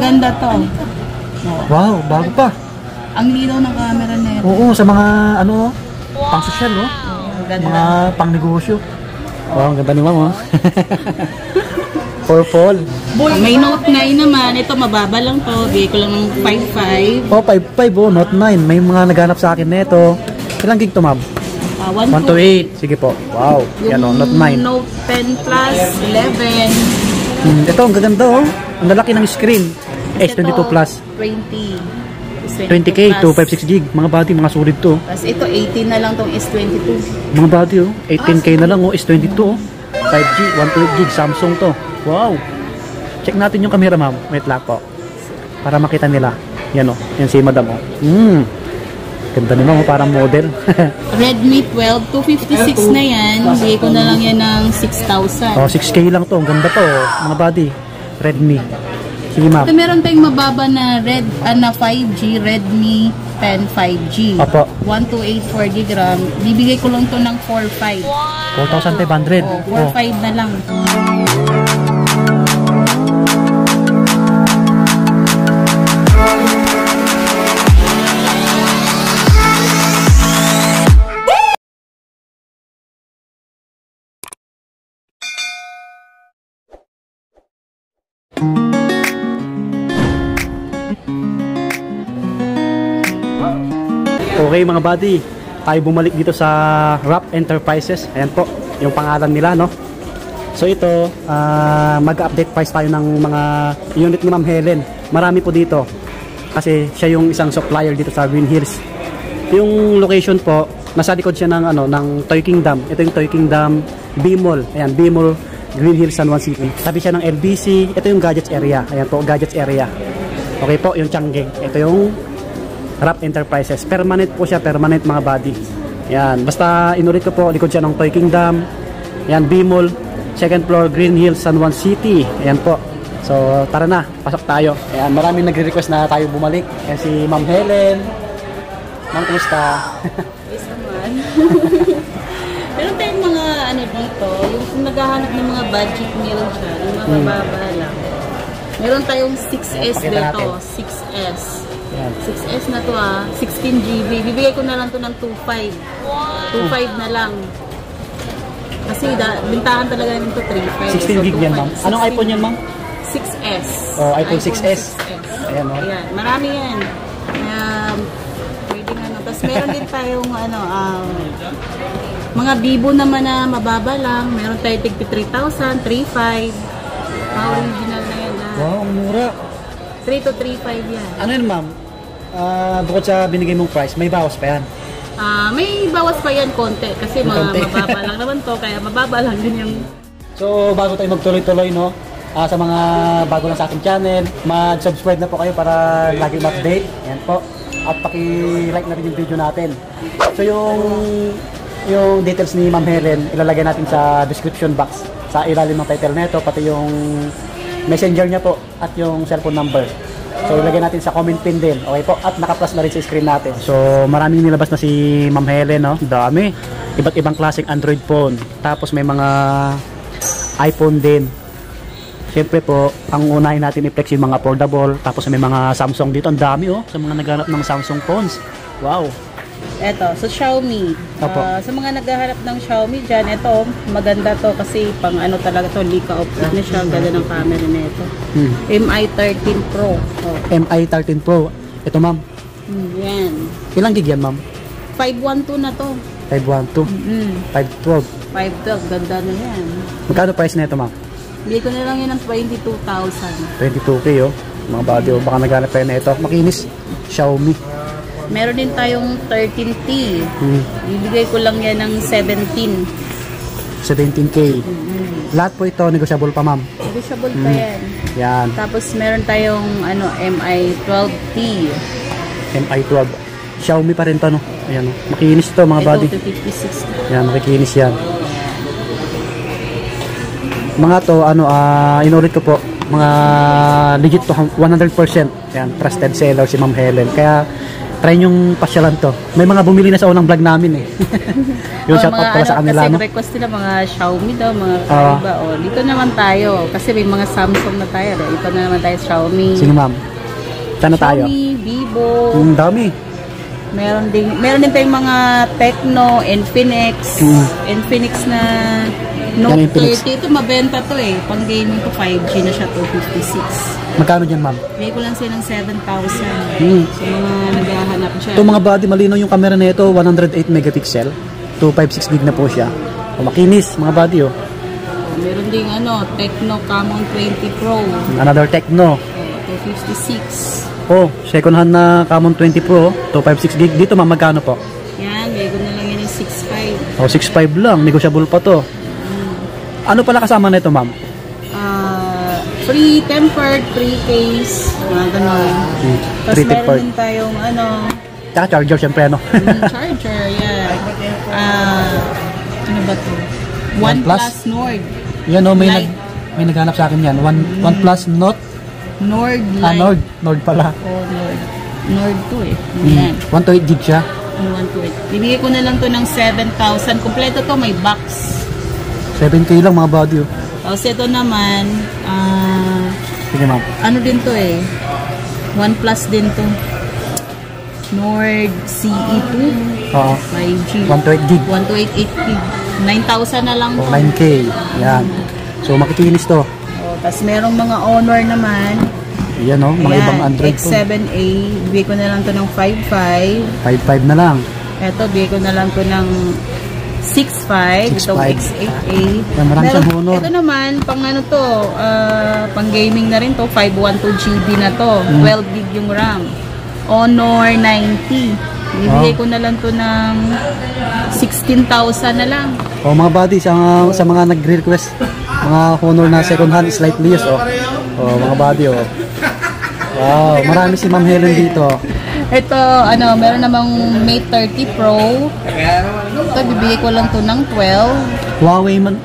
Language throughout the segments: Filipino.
Maganda to. Wow, bago pa. Ang linaw ng camera na ito. Oo, sa mga ano, pang social, no? Mga pang negosyo. Wow, ang ganda ni ma'am, oh. Purple. May Note 9 naman. Ito mababa lang to. Bigay ko lang ng 5.5. Oh, 5.5 oh, Note 9. May mga naghanap sa akin nito. Ilang gig to, ma'am? 128. Sige po. Wow. Yan oh, Note 9. Note 10 Plus, 11. Ito, ang gaganda oh. Ang lalaki ng screen. S22 Plus. 20. 20K, 256 gig. Mga body, mga solid to. Tapos ito, 18 na lang tong S22. Mga body oh. 18K na lang oh. S22 oh. 5G, 128 gig. Samsung to. Wow. Check natin yung camera, ma'am. Wait lang po. Para makita nila. Yan oh. Yan si madam oh. Ganda ni ma'am oh. Parang model. Redmi 12, 256 na yan. Bigay ko na lang yan ng 6,000. Oh, 6K lang to. Ang ganda to oh. Mga body. Redmi. Sige, ma'am. Ito meron tayong mababa na 5G, Redmi 10 5G. Opo. 1284 GB RAM. Bibigay ko lang to ng 4,500. 4,500. Oh, 4,500 na lang. Okay mga buddy, tayo bumalik dito sa RAP Enterprises. Ayan po, yung pangalan nila, no? So ito, mag-update price tayo ng mga unit ni Ma'am Helen. Marami po dito kasi siya yung isang supplier dito sa Green Hills. Yung location po, nasa likod siya ng, ng Toy Kingdom. Ito yung Toy Kingdom B-Mall. Ayan, B-Mall, Green Hills, San Juan City. Tabi siya ng LBC. Ito yung gadgets area. Ayan po, gadgets area. Okay po, yung Changgeng. Ito yung RAP Enterprises. Permanent po siya, permanent mga body. Yan, basta inulit ko po, likod siya ng Toy Kingdom. Yan, B-Mall, second floor, Green Hills, San Juan City. Ayan po. So, tara na, pasok tayo. Ayan, maraming nagre-request na tayo bumalik. Ayan si Ma'am Helen. Ma'am, kumusta? Yes naman. Meron tayong mga ano dito, yung naghahanap ng mga budget meal dyan, yung mga mababa lang. Meron tayong 6S dito, 6S. 6S na to 16 GB. Bibigay ko na lang to ng 2.5. 2.5 na lang. Kasi bintahan talaga namin to 3.5. 16 gig yan, ma'am. Anong iPhone yan, ma'am? 6S. Oh, iPhone 6S. Ayan, oh. Ayan, marami yan. Pwede nga, no. Tapos meron din tayong mga Vivo naman na mababa lang. Meron tayong tig 3,000, 3,500. Original na yan. Wow, ang mura. 3 to 3.5 yan. Ano yun, ma'am? Bukod sa binigay mong price, may bawas pa yan? May bawas pa yan konti kasi mababa lang naman to, kaya mababa lang din yung... So, bago tayo magtuloy-tuloy, no? Sa mga bago lang sa ating channel, mag-subscribe na po kayo para lagi ma-update. Yan po. At paki-like na rin yung video natin. So, yung details ni Ma'am Helen, ilalagay natin sa description box. Sa ilalim ng title nito, pati yung messenger niya po at yung cellphone number. So, ilagay natin sa comment pin din. Okay po? At naka-plus na rin sa screen natin. So, maraming nilabas na si Ma'am Helen, no? Dami. Iba't ibang klaseng Android phone. Tapos may mga iPhone din. Siyempre po, ang unahin natin i-flex yung mga affordable. Tapos may mga Samsung dito. Ang dami, oh. Sa mga naghanap ng Samsung phones. Wow. Eto, so Xiaomi. Sa mga naghahanap ng Xiaomi dyan, ito, maganda to kasi pang ano talaga to, Leica optic na siya. Ang ganda ng camera nito. MI13 Pro. MI13 Pro. Ito, ma'am. Yan. Ilang gig yan, ma'am? 512 na to. 512. 512. 512, ganda na yan. Magkano price na ito, ma'am? Bili ko na lang yun ng 22,000. 22K, oh. Mga body, oh. Baka naghanap tayo na ito. Makinis. Xiaomi. Meron din tayong 13T. Bibigay ko lang yan ng 17K. Lahat po ito, negotiable pa, ma'am. Negotiable pa yan. Yan. Tapos meron tayong MI12T. MI12. Xiaomi pa rin to, no? Ayan, oh. Makinis ito, mga body. Ito, 256. Yan, makikinis yan. Mga to, inulit ko po, mga legit to 100%. Yan, trusted seller si Ma'am Helen. Kaya, Try yung pasyalan to. May mga bumili na sa unang vlog namin eh. Yung shoutout pala sa kanila, kasi no? request nila mga Xiaomi daw, mga Kaiba. Dito naman tayo. Kasi may mga Samsung na tayo. Ito na naman tayo, Xiaomi. Sino ma'am? Saan na tayo? Xiaomi, Vivo. Dami. Meron din tayong mga Tecno, Infinix. Infinix na Note 30. Ito mabenta to eh. Pang gaming to 5G na siya, 256. Magkano dyan ma'am? Bigay ko lang siya ng 7,000. So mga naghahanap dyan. Ito mga buddy, malinaw yung camera na ito. 108 megapixel. 256 gig na po siya. Makinis mga buddy oh. Meron ding Tecno Camon 20 Pro. Another Tecno. 256. Oh, second hand na Camon 20 Pro. 256 gig. Dito ma'am, magkano po? Yan, bigay ko na lang yan ng 6,500. Oh, 6,500 lang. Negotiable pa to. Ano pala kasama na ito ma'am? Free tempered, free case, mga ganon. Tapos meron din tayong Tsaka charger syempre charger, yeah. Ano ba to? OnePlus Nord. Yan may naghanap sa akin yan. OnePlus Nord Lite. Nord pala. Nord 2 eh. Yan. 128 gig siya. 128. Bibigay ko na lang to ng 7,000. Kompleto to, may box. 7K lang mga buddy oh. Tapos ito naman, sige ma'am. Ano din to eh? OnePlus din to. Nord CE2. 5G. 128 gig. 128 gig. 9,000 na lang to. 9K. Yan. So makikinis to. Tapos merong mga Honor naman. Yan mga ibang Android X7A. Bigay ko na lang to ng 5,500. 5,500 na lang. Ito, bigay ko na lang to ng 6,500. Itong X8A. Marami siyang Honor. Ito naman, pang pang gaming na rin to. 512 GB na to. 12 gig yung RAM. Honor 90. Bibigay ko na lang to ng 16,000 na lang. Mga buddy, sa mga nagre-request, mga Honor na second hand, slightly used mga buddy Wow, marami si Ma'am Helen dito. Ito, meron namang Mate 30 Pro. Ito, bibigay ko lang to ng 12. Huawei naman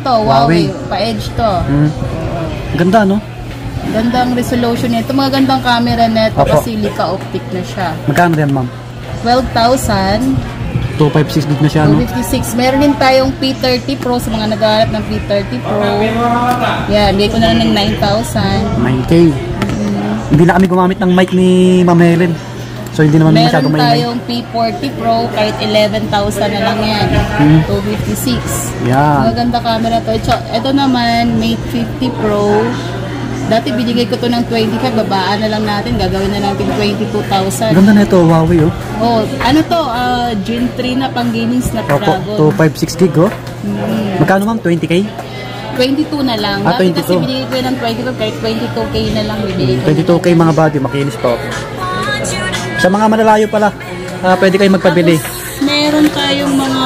to. Huawei. Pa-edge to. Ganda, no? Gandang resolution nito. Mga gandang camera nito kasi Leica optic na siya. Magkano yan, ma'am? 12,000. 256 gig na siya, no? 256. Meron din tayong P30 Pro sa mga naghahanap ng P30 Pro. Yan, bigay ko na lang ng 9,000. 9K. Hindi na kami gumamit ng mic ni Ma'am Helen. So hindi naman masyadong maingay. Meron tayong P40 Pro kahit 11,000 na lang yan. 256. Yeah. Maganda camera to. Ito naman, Mate 50 Pro. Dati binigay ko to ng 25, babaan na lang natin. Gagawin na natin 22,000. Ganda na ito, Huawei Ano to? Gen 3 na pang gaming Snapdragon. 256 gig Magkano ma'am? 20K? 22 na lang. Dati 22. kasi binigay ko ng 25, kahit 22K na lang bibigay ko. 22K mga buddy, makinis pa. Sa mga malalayo pala, pwede kayo magpabili. Tapos, meron tayong mga...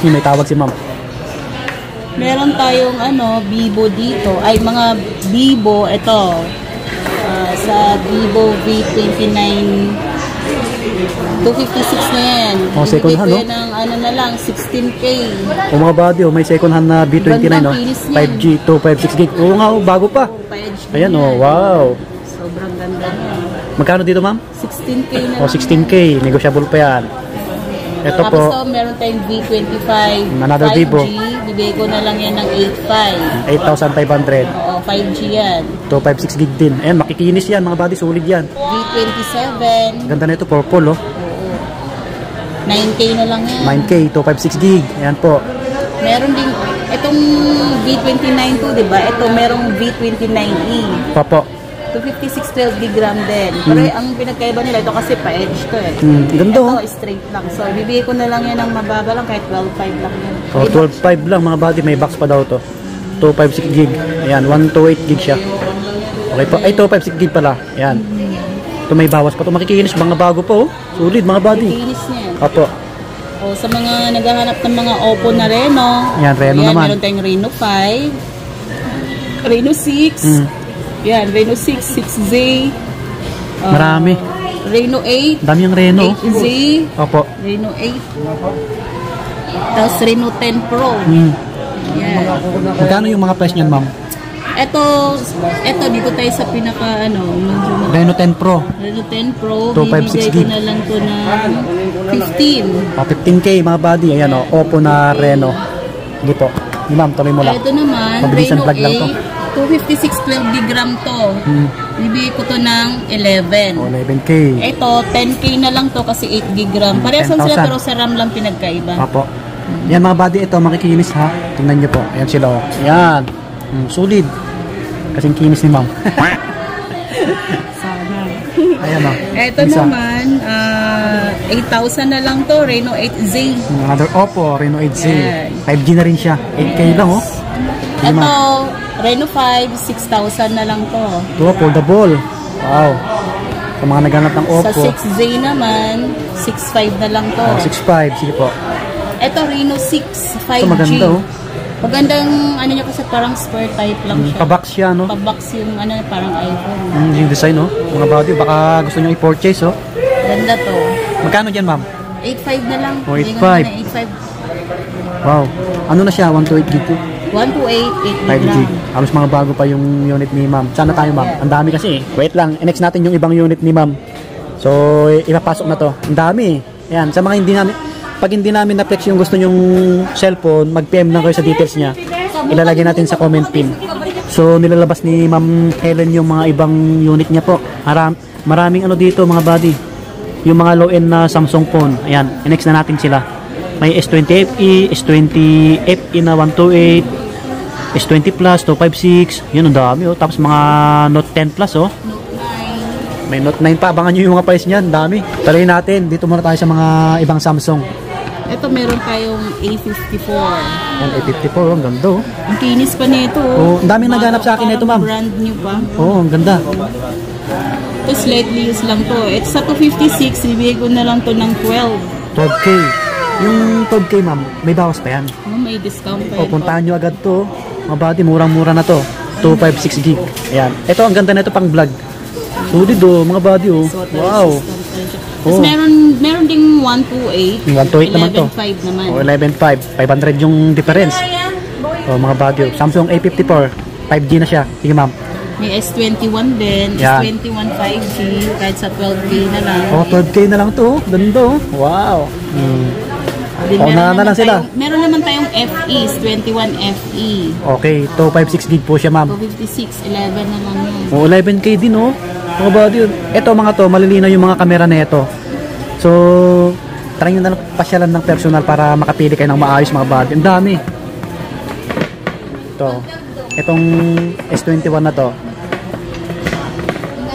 May tawag si ma'am. Meron tayong Vivo dito. Ay, mga Vivo, ito. Sa Vivo V29 256 na yan. Second hand, ng na lang, 16K. Mga buddy, may second hand na B29, 5G, 256 gig. Nga, bago pa. Ayan, wow. Sobrang ganda niya. Magkano dito, ma'am? 16K na. 16K. Negotiable pa yan. Ito po. Tapos meron tayong V25. Another 5G. Vivo. Bibigay ko na lang yan ng 8,500. 8,500. 5G yan. 256 gig din. Ayan, makikinis yan mga buddy. Solid yan. V27. Ganda na ito, purple 9K na lang yan. 9K, 256 gig. Ayan po. Meron din, itong V29 to, diba? Ito, merong V29e. Papo. 256 12 gig RAM din. Pero ang pinagkaiba nila, ito kasi pa-edge to Ganda Ito, straight lang. So, bibigay ko na lang yan ng mababa lang, kahit 12.5 lang yan. 12.5 lang mga buddy. May box pa daw to. 256 gig. Ayan, 128 gig siya. Okay po. Ay, 256 gig pala. Ayan. Ito may bawas pa to. Makikinis. Mga bago po. Solid mga buddy. Makikinis niya. Apo. Sa mga naghahanap ng mga Oppo na Reno. Ayan, Reno naman. Meron tayong Reno 5. Reno 6. Yan, Reno 6, 6Z. Marami. Reno 8. Dami yung Reno. 8Z. Opo. Reno 8. Tapos Reno 10 Pro. Yan. Magkano yung mga price niyan, ma'am? Ito dito tayo sa pinaka Reno 10 Pro. Reno 10 Pro, 256 bibigay ko na lang to na 15. 15K mga buddy. Ayan o, Oppo na Reno. Hindi po. Ma'am, tuloy mo lang. Ito naman, Pabilisan Reno vlog lang to. 256 12 gram to. Bibigay ko to ng 11. O, 11K. Ito, 10K na lang to kasi 8 gig RAM. Parehas lang sila 10,000. pero sa RAM lang pinagkaiba. Opo. Yan mga buddy, ito makikinis ha. Tingnan nyo po. Ayan sila o. Ayan. Solid. Kasing kinis ni ma'am. Sana. Ayan o. Ito naman, 8,000 na lang to, Reno 8Z. Another Oppo, Reno 8Z. Yan. 5G na rin siya. 8K lang o. Ito, Reno 5, 6,000 na lang to. Ito, foldable. Wow. Sa mga naghanap ng Oppo. Sa 6Z naman, 6,500 na lang to. 6.5. Sige po. Ito, Reno 6, 5G. Ito maganda o. Magandang, niya kasi parang square type lang siya. Pabox siya, no? Pabox yung parang iPhone. Yung design, no? Mga buddy, baka gusto nyo i-purchase, oh. Ganda to. Magkano dyan, ma'am? 8,500 na lang. Oh, 8,500. Wow. Ano na siya? 128 gig po? 128, 8 5 gig. gig. Halos mga bago pa yung unit ni ma'am. Sana tayo, ma'am. Ang dami kasi, Wait lang. Next natin yung ibang unit ni ma'am. So, ipapasok na to. Ang dami. Ayan. Sa mga pag hindi namin na-flex yung gusto nyong cellphone, mag-PM lang kayo sa details niya. Ilalagay natin sa comment pin. So, nilalabas ni Ma'am Helen yung mga ibang unit niya po. Maraming dito mga buddy. Yung mga low-end na Samsung phone. Ayan, next na natin sila. May S20 FE, S20 FE na 128, S20 Plus, 256. Yun, ang dami oh. Tapos mga Note 10 Plus oh. May Note 9 pa. Abangan nyo yung mga price niyan. Dami. Tuloy natin. Dito muna tayo sa mga ibang Samsung. Ito meron tayong A54. Yan, A54. Ang ganda oh. Ang kinis pa nito. Oh, ang daming naghanap sa akin nito, ma'am. Brand new pa. Oo, ang ganda. Ito slightly used lang to. Ito sa 256, bibigay ko na lang to ng 12. 12K. Yung 12K, ma'am, may bawas pa yan. Oh, may discount pa O, yan. puntahan nyo agad to. Mga buddy, murang-mura na to. 256 gig. Ayan. Ito, ang ganda na ito pang vlog. Sulit oh, mga buddy oh. Wow. Tapos meron ding 128. 128 naman to. 11.5 naman. O, 11.5. 500 yung difference. O, mga buddy oh. Samsung A54. 5G na siya. Sige, ma'am. May S21 din. Yan. S21 5G. Kahit sa 12K na lang. O, 12K na lang to. Ganda oh. Wow. Din, O, na lang sila. Meron naman tayong FE. 21 FE. Okay. 256 gig po siya, ma'am. 256. 11 na lang yun. O, 11K din oh. Mga buddy yun. Ito mga to, malilinaw yung mga kamera na ito. So, try nyo na lang pasyalan ng personal para makapili kayo ng maayos mga buddy. Ang dami. Ito. Itong S21 na to.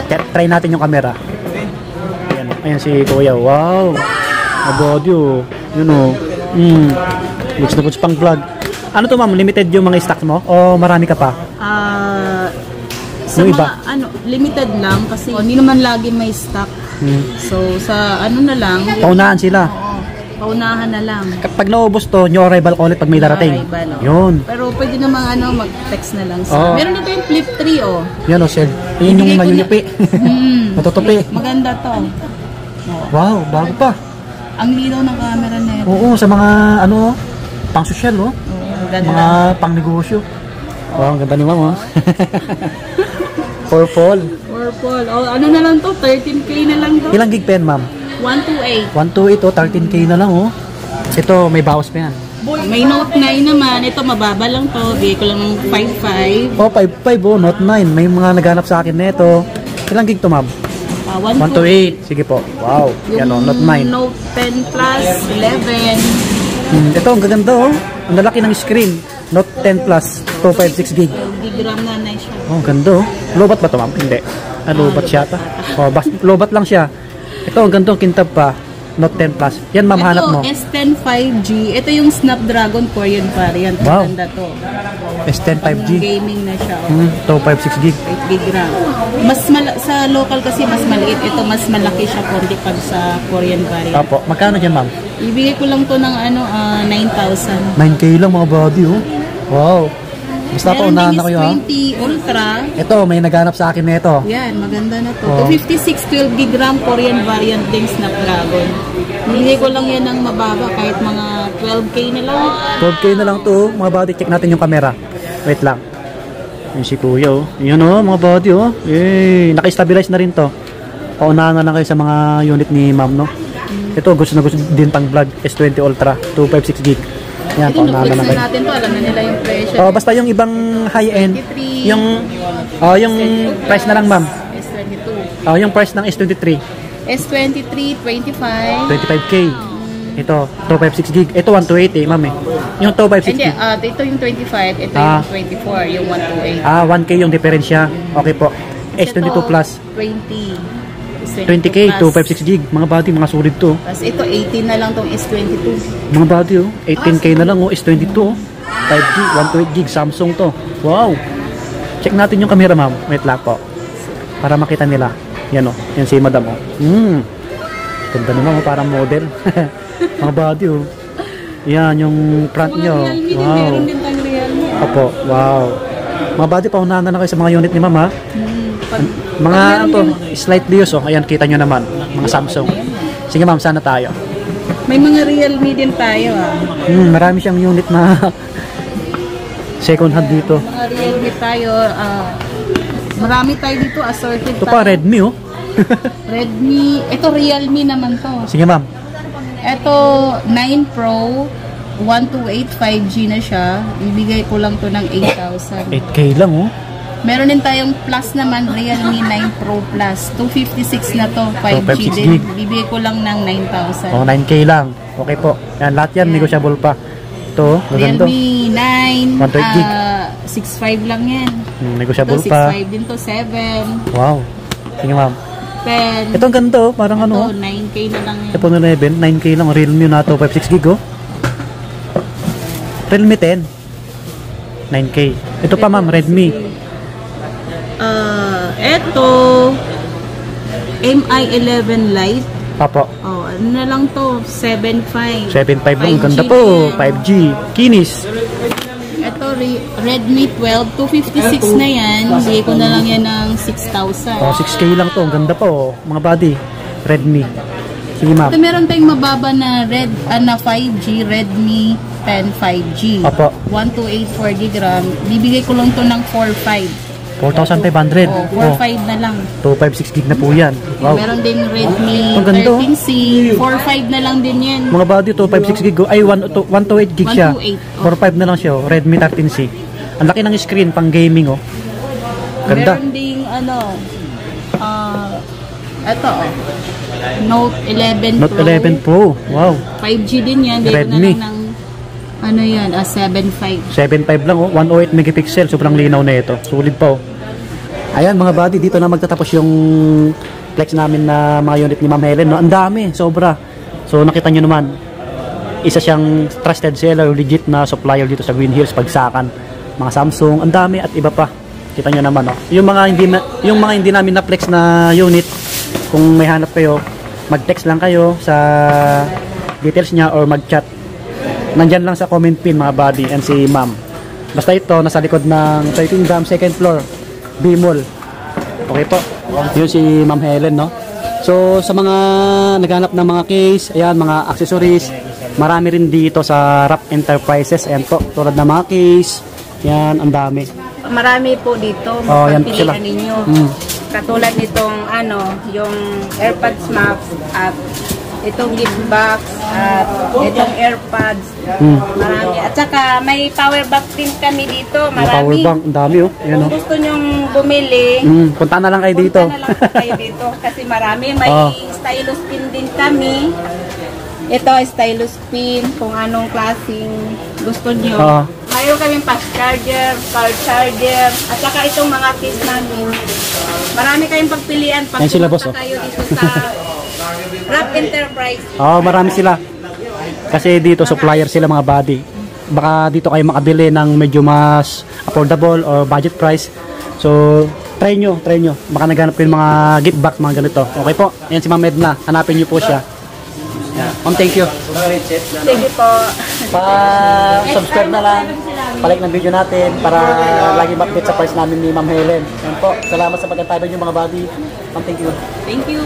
Try natin yung camera. Ayan, ayan si Kuya. Wow. Mga buddy oh. Yun oh. Looks na pang vlog. Ano to ma'am? Limited yung mga stocks mo? O marami ka pa? Sa yung mga, iba? limited lang kasi hindi naman lagi may stock. So, sa na lang. Paunahan sila. Oo, paunahan na lang. Kapag naubos to, new arrival ulit pag may darating. Arrival, Yun. Pero pwede namang mag-text na lang. Oo. Meron dito yung Flip 3 oh. Yan o, Sel. Yun yung mayuyupi. Natutupi. Maganda to. Wow, bago pa. Ang linaw ng camera na ito. Oo, sa mga pang social oh. Ganda. Mga pang negosyo. Wow, ang ganda ni ma'am oh. Purple. Oh, ano na lang to? 13K na lang to. Ilang gig pen ma'am? 128. 128 oh, 13K na lang oh. Ito, may bawas pa yan. May Note 9 naman. Ito, mababa lang to. Bigay ko lang ng 5.5. Oh, 5.5 oh, Note 9. May mga naghanap sa akin nito. Ilang gig to ma'am? 128. Sige po. Wow. Yan oh, Note 9. Note 10 Plus, 11. Ito, ang gaganda oh. Ang lalaki ng screen. Note 10 Plus, 256 gig. Gigram na siya. Oh, ganda oh. Lobat ba to ma'am? Hindi. Lobat siya ta. Oh, lobat lang siya. Ito, ang ganda, kintab pa. Note 10 Plus. Yan ma'am, hanap mo. Ito, S10 5G. Ito yung Snapdragon Korean variant. Wow. Maganda to. S10 5G. Gaming na siya. 256 gig. 8 gig RAM. Sa local kasi mas maliit. Ito mas malaki siya konti pag sa Korean variant. Opo. Magkano dyan ma'am? Ibigay ko lang to ng 9,000. 9K lang mga body oh. Wow. Basta pa unahan na kayo ha. Meron din S20 Ultra. Ito, may naghanap sa akin na ito. Yan, maganda na to. Oh. 256 12 gig RAM Korean variant din Snapdragon. Hindi ko lang yan ng mababa kahit mga 12K na lang. 12K na lang to. Mga body, check natin yung camera. Wait lang. Yung si Kuya, oh. Yan, oh, mga body, oh. Eh, naka-stabilize na rin to. Paunahan na lang kayo sa mga unit ni ma'am, no? Ito, gusto na gusto din pang vlog. S20 Ultra, 256 gig. Yan, paunahan na lang kayo. natin to, alam na nila yung presyo. Oh, basta yung ibang high-end, yung price na lang, ma'am. S22. Oh, yung price ng S23. S23, 25. 25K. Ito, 256 gig. Ito, 128 ma'am eh. Yung 256 Hindi, gig. ito yung 25, ito yung 24, yung 128. 1K yung diferensya. Okay po. S22 Plus. 20K, 256 gig. Mga body, mga solid to. Tapos ito, 18 na lang tong S22. Mga body, oh. 18K na lang, oh. S22, oh. 5G, 128 gig. Samsung to. Wow. Check natin yung camera, ma'am. Wait lang po. Para makita nila. Yan, oh. Yan si madam, oh. Ganda naman, oh. Parang model. Mga body, oh. Yan, yung front nyo. Wow. Meron din tayong Realme. Opo, wow. Mga body, paunahan na kayo sa mga unit ni ma'am, ha? Mga to, slightly used, oh. Ayan, kita nyo naman. Mga Samsung. Sige ma'am, sana tayo. May mga Realme din tayo, ah. Marami siyang unit na second hand dito. Mga Realme tayo, marami tayo dito, assorted Ito pa, Redmi, oh. Redmi, ito Realme naman to. Sige ma'am. Ito, 9 Pro, 128 5G na siya. Ibigay ko lang to ng 8,000. 8K lang, oh. Meron din tayong Plus naman, Realme 9 Pro Plus. 256 na to, 5G 256 din. gig. Bibigay ko lang ng 9,000. Oh, 9K lang. Okay po. Yan, lahat yan, negotiable pa. Ito, maganda. Realme 9, 128 gig. 6.5 lang yan. Negotiable Ito, pa. 6.5 din to, 7, Wow. Sige ma'am. 10. Ito ang ganda, oh. Parang ano, Ito, 9K na lang yan. iPhone 11, 9K lang. Realme na to, 56 gig, oh. Realme 10. 9K. Ito pa ma'am, Redmi. Ito, MI 11 Lite. Papo. Oh, ano na lang to? 7.5. 7.5 lang. 5G Ganda po. na yan. 5G. Kinis. Ito, Redmi 12. 256 na yan. Bigay ko na lang yan ng 6,000. Oh, 6K lang to. Ang ganda po. Mga body. Redmi. Sige ma'am. Ito, meron tayong mababa na 5G. Redmi 10 5G. Opo. 1284 GB RAM. Bibigay ko lang to ng 4.5. 4,500. Oh, 4.5 na lang. 256 gig na po yan. Wow. Meron din Redmi Ang ganda, oh. 13C. 4.5 na lang din yan. Mga body, 256 gig. Ay, 128 gig siya. 128, 4.5 na lang siya. Oh. Redmi 13C. Ang laki ng screen pang gaming, oh. Ganda. Meron ding ito, Note 11 Note Pro. 11 Pro. Wow. 5G din yan. Dito Redmi. na lang ng 7.5. 7.5 lang, oh. 108 megapixel. Sobrang linaw na ito. Solid pa, oh. Ayan mga buddy, dito na magtatapos yung flex namin na mga unit ni Ma'am Helen, no? Ang dami, sobra. So nakita nyo naman, isa siyang trusted seller, legit na supplier dito sa Green Hills, Pagsakan. Mga Samsung, ang dami at iba pa. Kita nyo naman, no? Yung mga hindi namin na flex na unit, kung may hanap kayo, mag-text lang kayo sa details niya or mag-chat. Nandyan lang sa comment pin mga buddy and si Ma'am. Basta ito, nasa likod ng Toy Kingdom, second floor. B-Mall. Okay po. Yun si Ma'am Helen, no? So, sa mga naghanap ng mga case, ayan, mga accessories, marami rin dito sa Rap Enterprises. Ayan po, tulad ng mga case. Ayan, ang dami. Marami po dito. Yan sila. Mapagpilian ninyo. Katulad nitong yung AirPods Max at itong gift box at itong AirPods. Marami. At saka may power bank din kami dito. Mga power Marami. bank, ang dami, oh. Ayan, Kung oh. gusto nyong bumili, Punta na lang kayo dito. punta na lang po kayo dito. Kasi marami. May stylus pin din kami. Ito, stylus pin. Kung anong klaseng gusto nyo. Mayroon kaming fast charger, car charger, at saka itong mga case namin. Marami kayong pagpilian pag Ayan sila, boss, pumunta kayo dito sa Rap Enterprise. Marami sila. Kasi dito supplier sila mga buddy. Baka dito kayo makabili ng medyo mas affordable or budget price. So, try nyo. Baka naghanap kayo ng mga gift box, mga ganito. Okay po. Ayan si Ma'am Edna. Hanapin nyo po siya. Yeah. Ma'am, thank you. Thank you po. Pa-subscribe na lang. Palike ng video natin para lagi ma-update sa price namin ni Ma'am Helen. Ayan po. Salamat sa pagkatabi nyo mga buddy. Ma'am, thank you. Thank you.